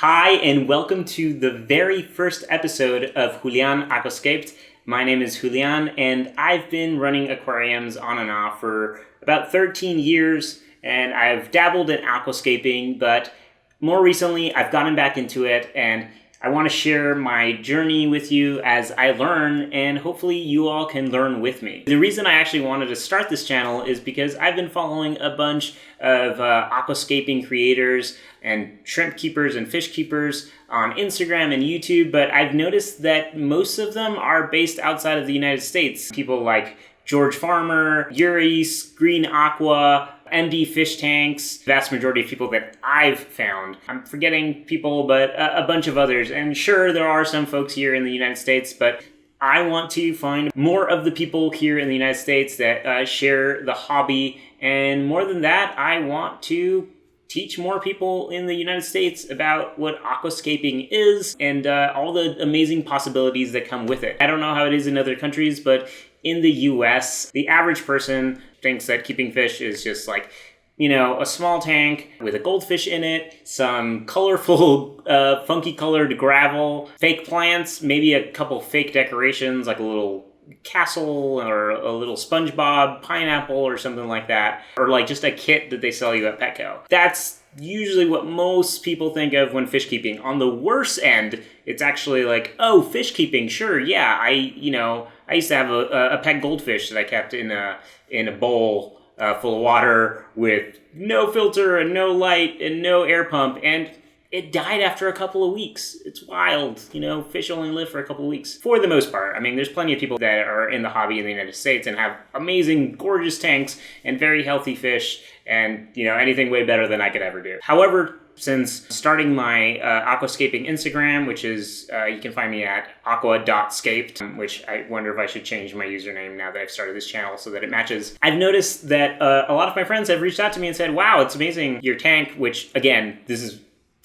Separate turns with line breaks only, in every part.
Hi, and welcome to the very first episode of Julián Aquascaped. My name is Julián, and I've been running aquariums on and off for about 13 years, and I've dabbled in aquascaping, but more recently I've gotten back into it, and I want to share my journey with you as I learn, and hopefully you all can learn with me. The reason I actually wanted to start this channel is because I've been following a bunch of aquascaping creators and shrimp keepers and fish keepers on Instagram and YouTube, but I've noticed that most of them are based outside of the United States. People like George Farmer, Yuri's, Green Aqua, MD Fish Tanks, vast majority of people that I've found. I'm forgetting people, but a bunch of others. And sure, there are some folks here in the United States, but I want to find more of the people here in the United States that share the hobby. And more than that, I want to teach more people in the United States about what aquascaping is and all the amazing possibilities that come with it. I don't know how it is in other countries, but in the US, the average person thinks that keeping fish is just like, you know, a small tank with a goldfish in it, some colorful, funky colored gravel, fake plants, maybe a couple fake decorations like a little castle or a little SpongeBob pineapple or something like that, or like just a kit that they sell you at Petco. That's usually what most people think of when fish keeping. On the worst end, it's actually like, oh, fish keeping, sure, yeah, I used to have a pet goldfish that I kept in a bowl full of water with no filter and no light and no air pump, and it died after a couple of weeks. It's wild. You know, fish only live for a couple of weeks. For the most part. I mean, there's plenty of people that are in the hobby in the United States and have amazing, gorgeous tanks and very healthy fish and, you know, anything way better than I could ever do. However, since starting my aquascaping Instagram, which is, you can find me at aqua.scaped, which I wonder if I should change my username now that I've started this channel so that it matches. I've noticed that a lot of my friends have reached out to me and said, wow, it's amazing, your tank, which, again, this is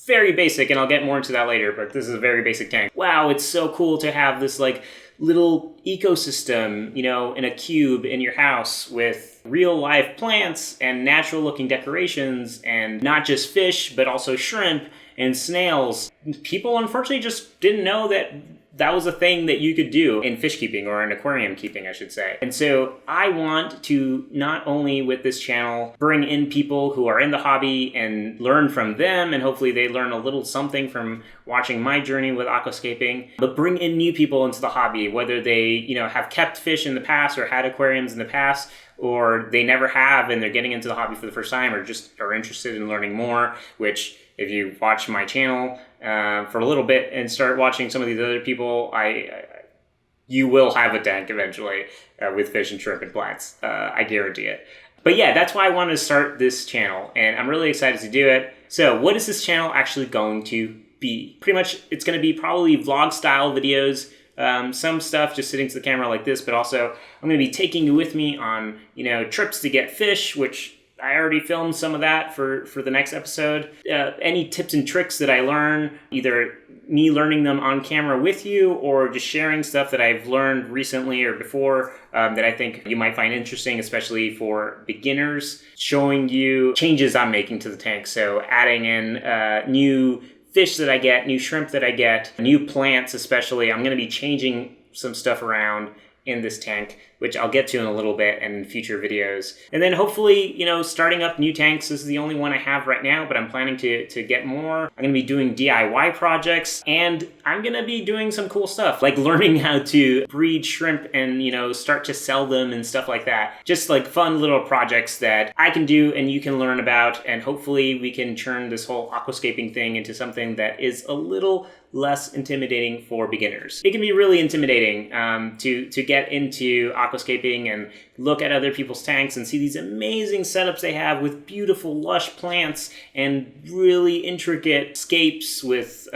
very basic, and I'll get more into that later, but this is a very basic tank. Wow, it's so cool to have this like little ecosystem, you know, in a cube in your house with real life plants and natural looking decorations and not just fish, but also shrimp and snails. People unfortunately just didn't know that that was a thing that you could do in fish keeping, or in aquarium keeping, I should say. And so I want to not only with this channel bring in people who are in the hobby and learn from them, and hopefully they learn a little something from watching my journey with aquascaping, but bring in new people into the hobby, whether they, you know, have kept fish in the past or had aquariums in the past, or they never have and they're getting into the hobby for the first time, or just are interested in learning more, which if you watch my channel for a little bit and start watching some of these other people, you will have a tank eventually with fish and shrimp and plants. I guarantee it. But yeah, that's why I wanted to start this channel, and I'm really excited to do it. So what is this channel actually going to be? Pretty much it's going to be probably vlog style videos, some stuff just sitting to the camera like this, but also I'm going to be taking you with me on, you know, trips to get fish, which I already filmed some of that for the next episode. Any tips and tricks that I learn, either me learning them on camera with you or just sharing stuff that I've learned recently or before that I think you might find interesting, especially for beginners, showing you changes I'm making to the tank. So adding in new fish that I get, new shrimp that I get, new plants especially. I'm going to be changing some stuff around in this tank, which I'll get to in a little bit and in future videos. And then hopefully, you know, starting up new tanks. This is the only one I have right now, but I'm planning to get more. I'm gonna be doing DIY projects, and I'm gonna be doing some cool stuff, like learning how to breed shrimp and, you know, start to sell them and stuff like that. Just like fun little projects that I can do and you can learn about, and hopefully we can turn this whole aquascaping thing into something that is a little less intimidating for beginners. It can be really intimidating to get into aquascaping and look at other people's tanks and see these amazing setups they have with beautiful lush plants and really intricate scapes with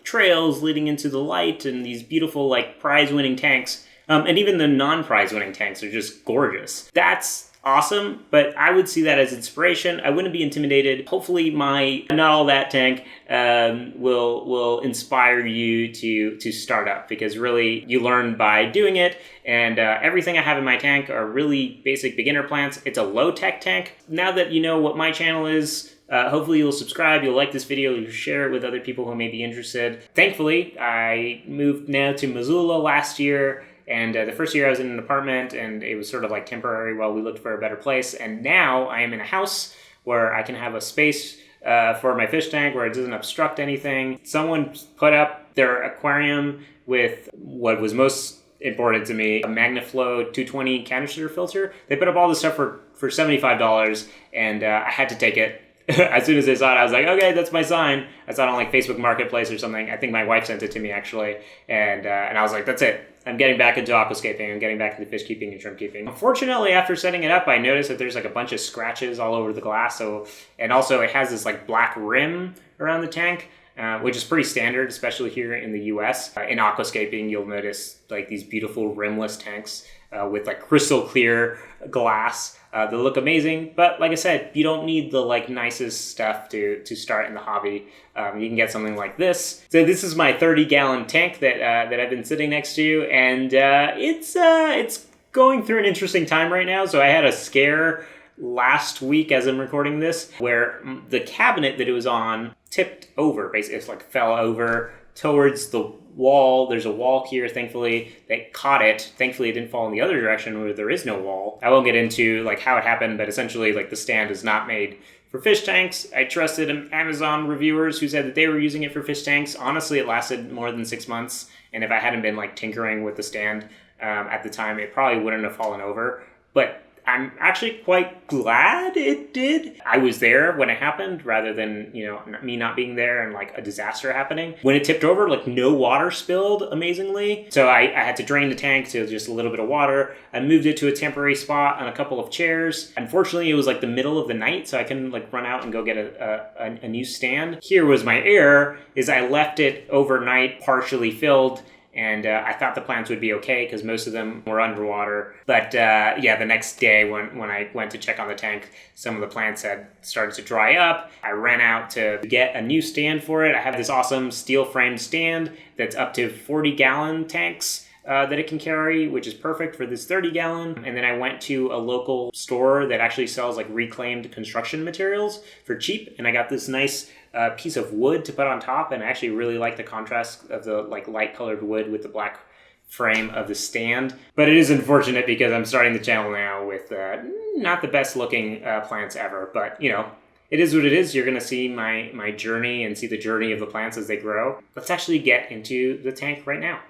trails leading into the light and these beautiful like prize-winning tanks. And even the non-prize winning tanks are just gorgeous. That's awesome, but I would see that as inspiration. I wouldn't be intimidated. Hopefully my Not All That tank will inspire you to start up, because really you learn by doing it, and everything I have in my tank are really basic beginner plants. It's a low-tech tank. Now that you know what my channel is, Hopefully you'll subscribe, you'll like this video, you'll share it with other people who may be interested. Thankfully, I moved now to Missoula last year, and the first year I was in an apartment, and it was sort of like temporary while we looked for a better place. And now I am in a house where I can have a space for my fish tank where it doesn't obstruct anything. Someone put up their aquarium with what was most important to me, a MagnaFlow 220 canister filter. They put up all this stuff for $75, and I had to take it. As soon as I saw it, I was like, okay, that's my sign. I saw it on like Facebook Marketplace or something. I think my wife sent it to me actually, and I was like, that's it. I'm getting back into aquascaping. I'm getting back into fish keeping and shrimp keeping. Unfortunately, after setting it up, I noticed that there's like a bunch of scratches all over the glass. And also it has this like black rim around the tank, which is pretty standard, especially here in the US. In aquascaping, you'll notice like these beautiful rimless tanks with like crystal clear glass. They look amazing, but like I said, you don't need the like nicest stuff to start in the hobby. You can get something like this. So this is my 30-gallon tank that I've been sitting next to, and it's going through an interesting time right now. So I had a scare last week as I'm recording this, where the cabinet that it was on tipped over. Basically, it's like fell over towards the wall. There's a wall here, thankfully, that caught it. Thankfully, it didn't fall in the other direction where there is no wall. I won't get into like how it happened, but essentially like the stand is not made for fish tanks. I trusted Amazon reviewers who said that they were using it for fish tanks. Honestly, it lasted more than 6 months, and if I hadn't been like tinkering with the stand at the time, it probably wouldn't have fallen over. But I'm actually quite glad it did. I was there when it happened rather than, you know, me not being there and like a disaster happening. When it tipped over, like no water spilled, amazingly. So I had to drain the tank to just a little bit of water. I moved it to a temporary spot on a couple of chairs. Unfortunately, it was like the middle of the night, so I couldn't like run out and go get a new stand. Here was my error, is I left it overnight partially filled. And I thought the plants would be okay because most of them were underwater. But yeah, the next day when I went to check on the tank, some of the plants had started to dry up. I ran out to get a new stand for it. I have this awesome steel framed stand that's up to 40-gallon tanks that it can carry, which is perfect for this 30-gallon. And then I went to a local store that actually sells like reclaimed construction materials for cheap. And I got this nice piece of wood to put on top, and I actually really like the contrast of the like light colored wood with the black frame of the stand. But it is unfortunate because I'm starting the channel now with not the best looking plants ever, but you know, it is what it is. You're gonna see my journey and see the journey of the plants as they grow. Let's actually get into the tank right now.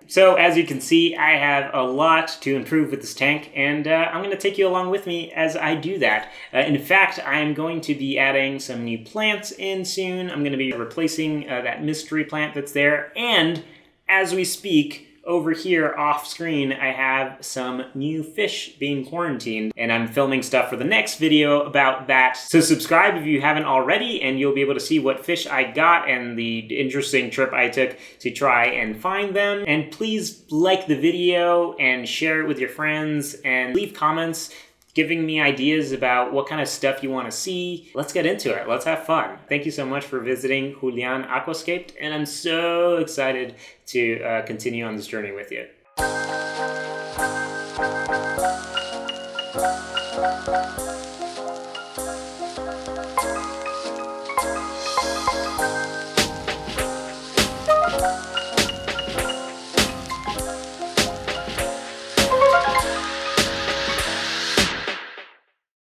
So as you can see, I have a lot to improve with this tank, and I'm going to take you along with me as I do that. In fact, I'm going to be adding some new plants in soon. I'm going to be replacing that mystery plant that's there, and as we speak, over here off screen, I have some new fish being quarantined, and I'm filming stuff for the next video about that. So subscribe if you haven't already, and you'll be able to see what fish I got and the interesting trip I took to try and find them. And please like the video and share it with your friends and leave comments giving me ideas about what kind of stuff you want to see. Let's get into it. Let's have fun. Thank you so much for visiting Julián Aquascaped, and I'm so excited to continue on this journey with you.